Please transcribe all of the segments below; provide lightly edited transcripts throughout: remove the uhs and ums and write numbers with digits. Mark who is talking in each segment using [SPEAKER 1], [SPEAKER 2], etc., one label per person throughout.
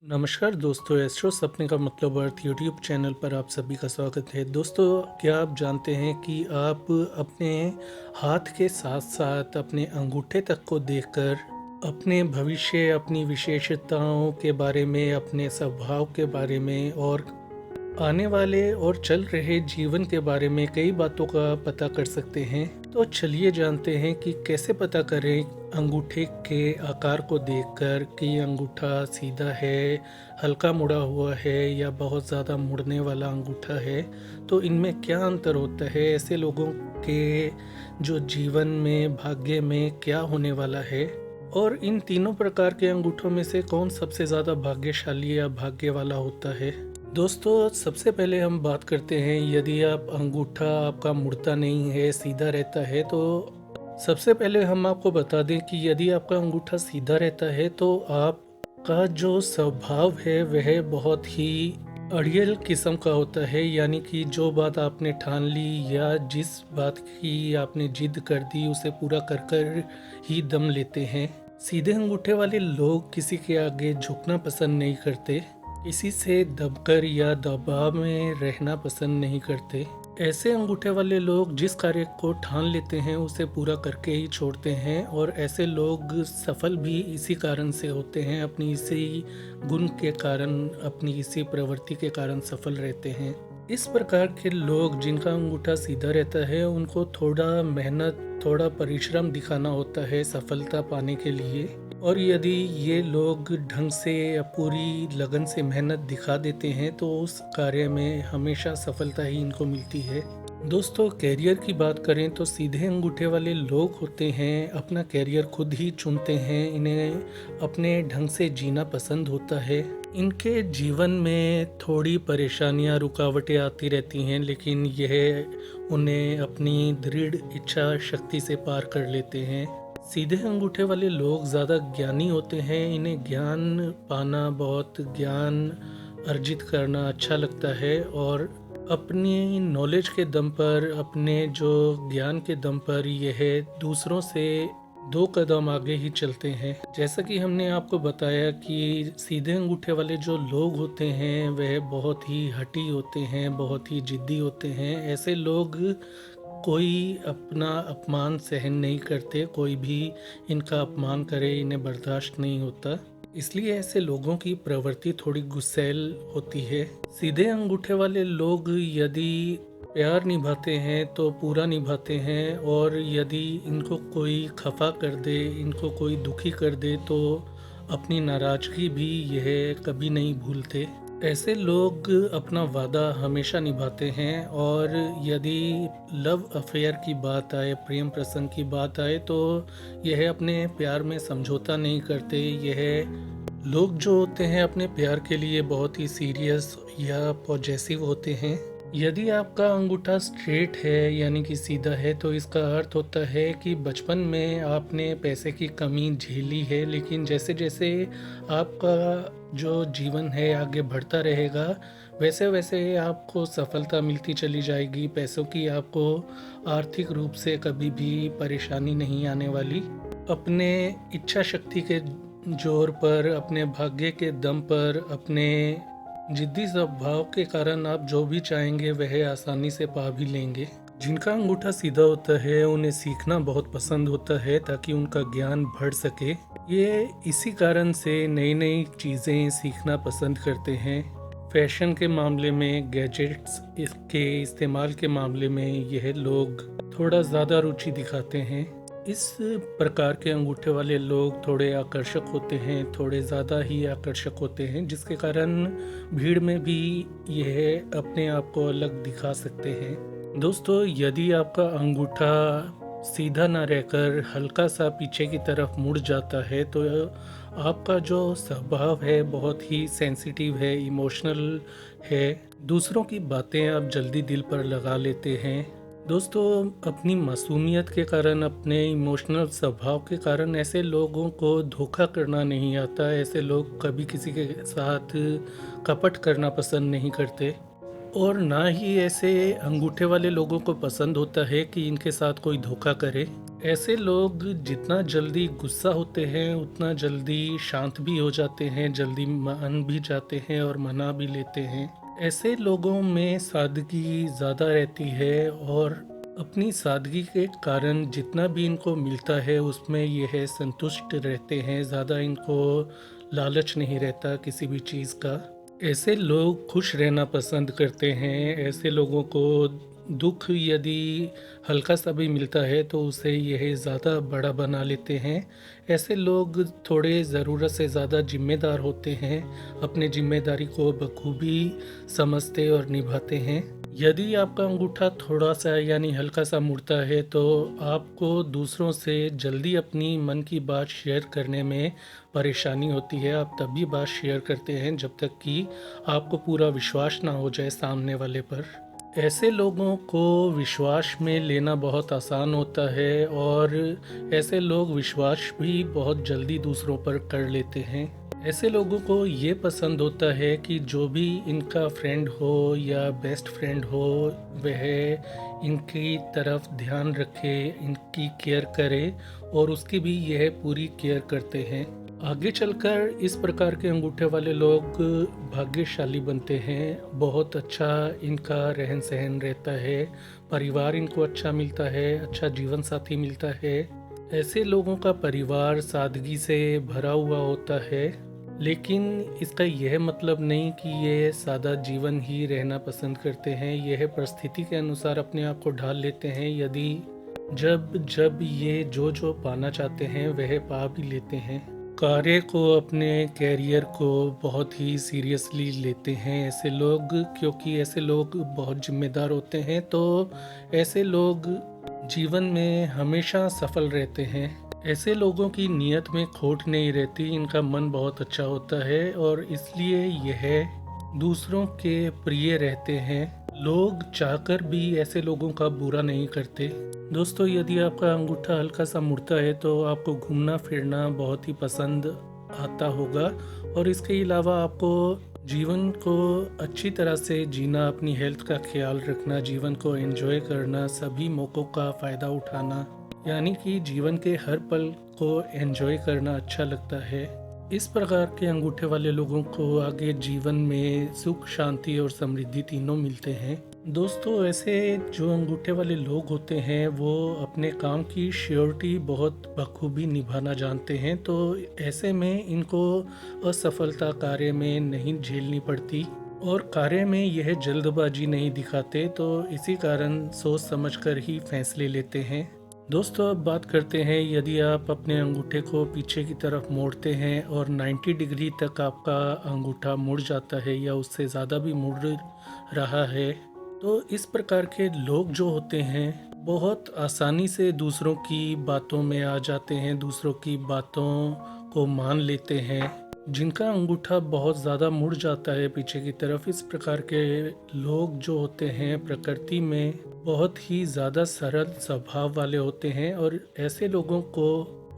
[SPEAKER 1] नमस्कार दोस्तों, एस्ट्रो सपने का मतलब अर्थ यूट्यूब चैनल पर आप सभी का स्वागत है। दोस्तों, क्या आप जानते हैं कि आप अपने हाथ के साथ साथ अपने अंगूठे तक को देखकर अपने भविष्य, अपनी विशेषताओं के बारे में, अपने स्वभाव के बारे में और आने वाले और चल रहे जीवन के बारे में कई बातों का पता कर सकते हैं। तो चलिए जानते हैं कि कैसे पता करें अंगूठे के आकार को देखकर कि अंगूठा सीधा है, हल्का मुड़ा हुआ है या बहुत ज़्यादा मुड़ने वाला अंगूठा है। तो इनमें क्या अंतर होता है, ऐसे लोगों के जो जीवन में, भाग्य में क्या होने वाला है, और इन तीनों प्रकार के अंगूठों में से कौन सबसे ज़्यादा भाग्यशाली या भाग्य वाला होता है। दोस्तों, सबसे पहले हम बात करते हैं, यदि आप अंगूठा आपका मुड़ता नहीं है, सीधा रहता है, तो सबसे पहले हम आपको बता दें कि यदि आपका अंगूठा सीधा रहता है तो आपका जो स्वभाव है वह बहुत ही अड़ियल किस्म का होता है। यानी कि जो बात आपने ठान ली या जिस बात की आपने जिद कर दी उसे पूरा कर कर ही दम लेते हैं। सीधे अंगूठे वाले लोग किसी के आगे झुकना पसंद नहीं करते, किसी से दबकर या दबाव में रहना पसंद नहीं करते। ऐसे अंगूठे वाले लोग जिस कार्य को ठान लेते हैं उसे पूरा करके ही छोड़ते हैं, और ऐसे लोग सफल भी इसी कारण से होते हैं, अपनी इसी गुण के कारण, अपनी इसी प्रवृत्ति के कारण सफल रहते हैं। इस प्रकार के लोग जिनका अंगूठा सीधा रहता है उनको थोड़ा मेहनत, थोड़ा परिश्रम दिखाना होता है सफलता पाने के लिए, और यदि ये लोग ढंग से या पूरी लगन से मेहनत दिखा देते हैं तो उस कार्य में हमेशा सफलता ही इनको मिलती है। दोस्तों, कैरियर की बात करें तो सीधे अंगूठे वाले लोग होते हैं अपना कैरियर खुद ही चुनते हैं, इन्हें अपने ढंग से जीना पसंद होता है। इनके जीवन में थोड़ी परेशानियां, रुकावटें आती रहती हैं, लेकिन यह उन्हें अपनी दृढ़ इच्छा शक्ति से पार कर लेते हैं। सीधे अंगूठे वाले लोग ज़्यादा ज्ञानी होते हैं, इन्हें ज्ञान पाना, बहुत ज्ञान अर्जित करना अच्छा लगता है, और अपनी नॉलेज के दम पर, अपने जो ज्ञान के दम पर यह दूसरों से 2 कदम आगे ही चलते हैं। जैसा कि हमने आपको बताया कि सीधे अंगूठे वाले जो लोग होते हैं वह बहुत ही हठी होते हैं, बहुत ही जिद्दी होते हैं। ऐसे लोग कोई अपना अपमान सहन नहीं करते, कोई भी इनका अपमान करे इन्हें बर्दाश्त नहीं होता। इसलिए ऐसे लोगों की प्रवृत्ति थोड़ी गुस्सैल होती है। सीधे अंगूठे वाले लोग यदि प्यार निभाते हैं तो पूरा निभाते हैं, और यदि इनको कोई खफा कर दे, इनको कोई दुखी कर दे तो अपनी नाराजगी भी यह कभी नहीं भूलते। ऐसे लोग अपना वादा हमेशा निभाते हैं, और यदि लव अफेयर की बात आए, प्रेम प्रसंग की बात आए, तो यह अपने प्यार में समझौता नहीं करते। यह लोग जो होते हैं अपने प्यार के लिए बहुत ही सीरियस या पॉजेसिव होते हैं। यदि आपका अंगूठा स्ट्रेट है यानी कि सीधा है तो इसका अर्थ होता है कि बचपन में आपने पैसे की कमी झेली है, लेकिन जैसे जैसे आपका जो जीवन है आगे बढ़ता रहेगा वैसे वैसे आपको सफलता मिलती चली जाएगी। पैसों की आपको आर्थिक रूप से कभी भी परेशानी नहीं आने वाली। अपने इच्छा शक्ति के जोर पर, अपने भाग्य के दम पर, अपने जिद्दी स्वभाव के कारण आप जो भी चाहेंगे वह आसानी से पा भी लेंगे। जिनका अंगूठा सीधा होता है उन्हें सीखना बहुत पसंद होता है ताकि उनका ज्ञान बढ़ सके। ये इसी कारण से नई नई चीज़ें सीखना पसंद करते हैं। फैशन के मामले में, गैजेट्स के इस्तेमाल के मामले में यह लोग थोड़ा ज़्यादा रुचि दिखाते हैं। इस प्रकार के अंगूठे वाले लोग थोड़े आकर्षक होते हैं, थोड़े ज़्यादा ही आकर्षक होते हैं, जिसके कारण भीड़ में भी यह अपने आप को अलग दिखा सकते हैं। दोस्तों, यदि आपका अंगूठा सीधा ना रहकर हल्का सा पीछे की तरफ मुड़ जाता है तो आपका जो स्वभाव है बहुत ही सेंसिटिव है, इमोशनल है। दूसरों की बातें आप जल्दी दिल पर लगा लेते हैं। दोस्तों, अपनी मासूमियत के कारण, अपने इमोशनल स्वभाव के कारण ऐसे लोगों को धोखा करना नहीं आता। ऐसे लोग कभी किसी के साथ कपट करना पसंद नहीं करते, और ना ही ऐसे अंगूठे वाले लोगों को पसंद होता है कि इनके साथ कोई धोखा करे। ऐसे लोग जितना जल्दी गुस्सा होते हैं उतना जल्दी शांत भी हो जाते हैं, जल्दी मान भी जाते हैं और मना भी लेते हैं। ऐसे लोगों में सादगी ज़्यादा रहती है और अपनी सादगी के कारण जितना भी इनको मिलता है उसमें यह संतुष्ट रहते हैं, ज़्यादा इनको लालच नहीं रहता किसी भी चीज़ का। ऐसे लोग खुश रहना पसंद करते हैं। ऐसे लोगों को दुख यदि हल्का सा भी मिलता है तो उसे यह ज़्यादा बड़ा बना लेते हैं। ऐसे लोग थोड़े ज़रूरत से ज़्यादा जिम्मेदार होते हैं, अपने जिम्मेदारी को बखूबी समझते और निभाते हैं। यदि आपका अंगूठा थोड़ा सा यानी हल्का सा मुड़ता है तो आपको दूसरों से जल्दी अपनी मन की बात शेयर करने में परेशानी होती है। आप तभी बात शेयर करते हैं जब तक कि आपको पूरा विश्वास ना हो जाए सामने वाले पर। ऐसे लोगों को विश्वास में लेना बहुत आसान होता है और ऐसे लोग विश्वास भी बहुत जल्दी दूसरों पर कर लेते हैं। ऐसे लोगों को ये पसंद होता है कि जो भी इनका फ्रेंड हो या बेस्ट फ्रेंड हो वह इनकी तरफ ध्यान रखे, इनकी केयर करे और उसकी भी यह पूरी केयर करते हैं। आगे चलकर इस प्रकार के अंगूठे वाले लोग भाग्यशाली बनते हैं। बहुत अच्छा इनका रहन सहन रहता है, परिवार इनको अच्छा मिलता है, अच्छा जीवन साथी मिलता है। ऐसे लोगों का परिवार सादगी से भरा हुआ होता है, लेकिन इसका यह मतलब नहीं कि ये सादा जीवन ही रहना पसंद करते हैं। यह परिस्थिति के अनुसार अपने आप को ढाल लेते हैं। यदि जब जब ये जो जो पाना चाहते हैं वह पा भी लेते हैं। कार्य को, अपने कैरियर को बहुत ही सीरियसली लेते हैं ऐसे लोग, क्योंकि ऐसे लोग बहुत जिम्मेदार होते हैं। तो ऐसे लोग जीवन में हमेशा सफल रहते हैं। ऐसे लोगों की नीयत में खोट नहीं रहती, इनका मन बहुत अच्छा होता है और इसलिए यह दूसरों के प्रिय रहते हैं। लोग चाहकर भी ऐसे लोगों का बुरा नहीं करते। दोस्तों, यदि आपका अंगूठा हल्का सा मुड़ता है तो आपको घूमना फिरना बहुत ही पसंद आता होगा और इसके अलावा आपको जीवन को अच्छी तरह से जीना, अपनी हेल्थ का ख्याल रखना, जीवन को एंजॉय करना, सभी मौक़ों का फ़ायदा उठाना, यानी कि जीवन के हर पल को एंजॉय करना अच्छा लगता है। इस प्रकार के अंगूठे वाले लोगों को आगे जीवन में सुख, शांति और समृद्धि तीनों मिलते हैं। दोस्तों, ऐसे जो अंगूठे वाले लोग होते हैं वो अपने काम की श्योरिटी बहुत बखूबी निभाना जानते हैं। तो ऐसे में इनको असफलता कार्य में नहीं झेलनी पड़ती और कार्य में यह जल्दबाजी नहीं दिखाते, तो इसी कारण सोच समझकर ही फैसले लेते हैं। दोस्तों, अब बात करते हैं, यदि आप अपने अंगूठे को पीछे की तरफ मोड़ते हैं और 90 डिग्री तक आपका अंगूठा मुड़ जाता है या उससे ज़्यादा भी मुड़ रहा है, तो इस प्रकार के लोग जो होते हैं बहुत आसानी से दूसरों की बातों में आ जाते हैं, दूसरों की बातों को मान लेते हैं। जिनका अंगूठा बहुत ज़्यादा मुड़ जाता है पीछे की तरफ, इस प्रकार के लोग जो होते हैं प्रकृति में बहुत ही ज़्यादा सरल स्वभाव वाले होते हैं और ऐसे लोगों को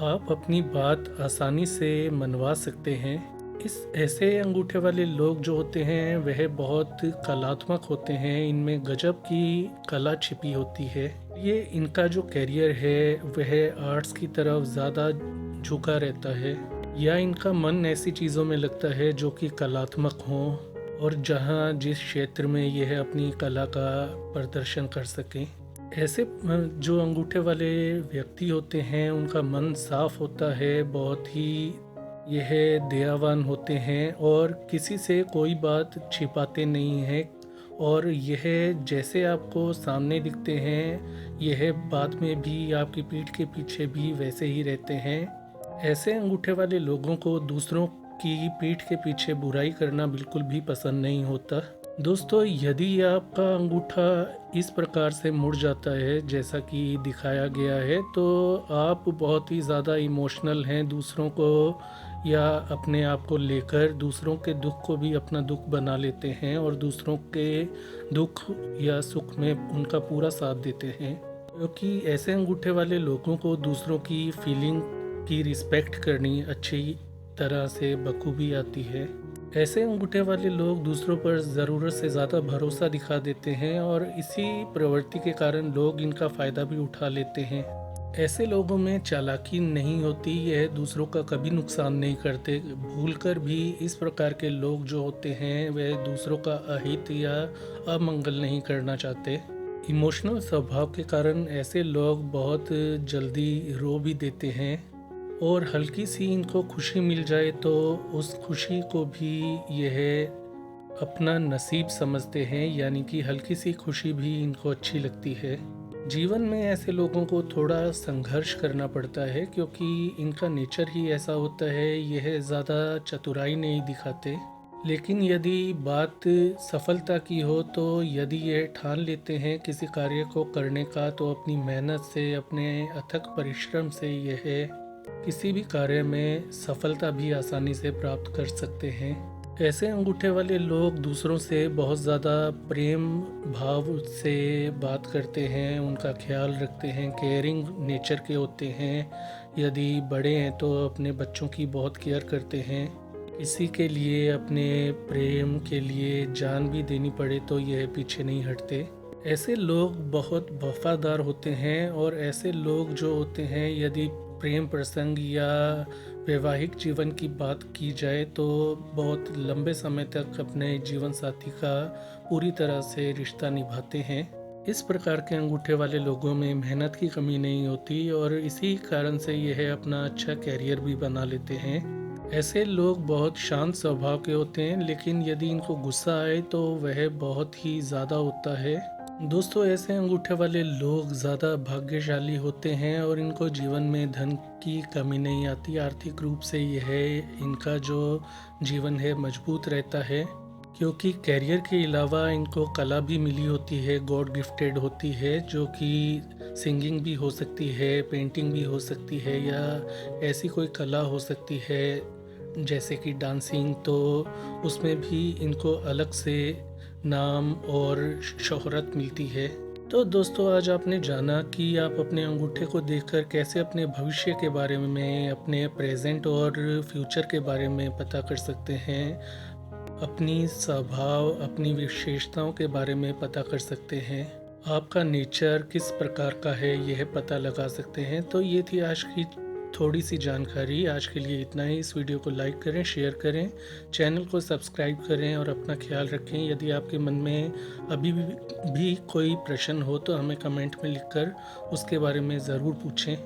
[SPEAKER 1] आप अपनी बात आसानी से मनवा सकते हैं। इस ऐसे अंगूठे वाले लोग जो होते हैं वह बहुत कलात्मक होते हैं, इनमें गजब की कला छिपी होती है। ये इनका जो कैरियर है वह आर्ट्स की तरफ ज़्यादा झुका रहता है या इनका मन ऐसी चीज़ों में लगता है जो कि कलात्मक हों और जहां जिस क्षेत्र में यह अपनी कला का प्रदर्शन कर सकें। ऐसे जो अंगूठे वाले व्यक्ति होते हैं उनका मन साफ होता है, बहुत ही यह दयावान होते हैं और किसी से कोई बात छिपाते नहीं हैं और यह जैसे आपको सामने दिखते हैं यह बाद में भी आपकी पीठ के पीछे भी वैसे ही रहते हैं। ऐसे अंगूठे वाले लोगों को दूसरों की पीठ के पीछे बुराई करना बिल्कुल भी पसंद नहीं होता। दोस्तों, यदि आपका अंगूठा इस प्रकार से मुड़ जाता है जैसा कि दिखाया गया है, तो आप बहुत ही ज़्यादा इमोशनल हैं दूसरों को या अपने आप को लेकर, दूसरों के दुख को भी अपना दुख बना लेते हैं और दूसरों के दुख या सुख में उनका पूरा साथ देते हैं, क्योंकि ऐसे अंगूठे वाले लोगों को दूसरों की फीलिंग की रिस्पेक्ट करनी अच्छी तरह से बखूबी आती है। ऐसे अंगूठे वाले लोग दूसरों पर ज़रूरत से ज़्यादा भरोसा दिखा देते हैं और इसी प्रवृत्ति के कारण लोग इनका फ़ायदा भी उठा लेते हैं। ऐसे लोगों में चालाकी नहीं होती, यह दूसरों का कभी नुकसान नहीं करते। भूलकर भी इस प्रकार के लोग जो होते हैं वह दूसरों का अहित या अमंगल नहीं करना चाहते। इमोशनल स्वभाव के कारण ऐसे लोग बहुत जल्दी रो भी देते हैं और हल्की सी इनको खुशी मिल जाए तो उस खुशी को भी यह अपना नसीब समझते हैं, यानी कि हल्की सी खुशी भी इनको अच्छी लगती है। जीवन में ऐसे लोगों को थोड़ा संघर्ष करना पड़ता है क्योंकि इनका नेचर ही ऐसा होता है, यह ज़्यादा चतुराई नहीं दिखाते। लेकिन यदि बात सफलता की हो तो यदि ये ठान लेते हैं किसी कार्य को करने का तो अपनी मेहनत से, अपने अथक परिश्रम से यह किसी भी कार्य में सफलता भी आसानी से प्राप्त कर सकते हैं। ऐसे अंगूठे वाले लोग दूसरों से बहुत ज़्यादा प्रेम भाव से बात करते हैं, उनका ख्याल रखते हैं, केयरिंग नेचर के होते हैं। यदि बड़े हैं तो अपने बच्चों की बहुत केयर करते हैं। किसी के लिए, अपने प्रेम के लिए जान भी देनी पड़े तो यह पीछे नहीं हटते। ऐसे लोग बहुत वफादार होते हैं और ऐसे लोग जो होते हैं, यदि प्रेम प्रसंग या वैवाहिक जीवन की बात की जाए तो बहुत लंबे समय तक अपने जीवन साथी का पूरी तरह से रिश्ता निभाते हैं। इस प्रकार के अंगूठे वाले लोगों में मेहनत की कमी नहीं होती और इसी कारण से यह अपना अच्छा कैरियर भी बना लेते हैं। ऐसे लोग बहुत शांत स्वभाव के होते हैं, लेकिन यदि इनको गुस्सा आए तो वह बहुत ही ज़्यादा होता है। दोस्तों, ऐसे अंगूठे वाले लोग ज़्यादा भाग्यशाली होते हैं और इनको जीवन में धन की कमी नहीं आती। आर्थिक रूप से यह इनका जो जीवन है मजबूत रहता है, क्योंकि कैरियर के अलावा इनको कला भी मिली होती है, गॉड गिफ्टेड होती है, जो कि सिंगिंग भी हो सकती है, पेंटिंग भी हो सकती है या ऐसी कोई कला हो सकती है जैसे कि डांसिंग। तो उसमें भी इनको अलग से नाम और शोहरत मिलती है। तो दोस्तों, आज आपने जाना कि आप अपने अंगूठे को देखकर कैसे अपने भविष्य के बारे में, अपने प्रेजेंट और फ्यूचर के बारे में पता कर सकते हैं, अपनी स्वभाव, अपनी विशेषताओं के बारे में पता कर सकते हैं, आपका नेचर किस प्रकार का है यह पता लगा सकते हैं। तो ये थी आज की थोड़ी सी जानकारी। आज के लिए इतना ही। इस वीडियो को लाइक करें, शेयर करें, चैनल को सब्सक्राइब करें और अपना ख्याल रखें। यदि आपके मन में अभी भी कोई प्रश्न हो तो हमें कमेंट में लिखकर उसके बारे में ज़रूर पूछें।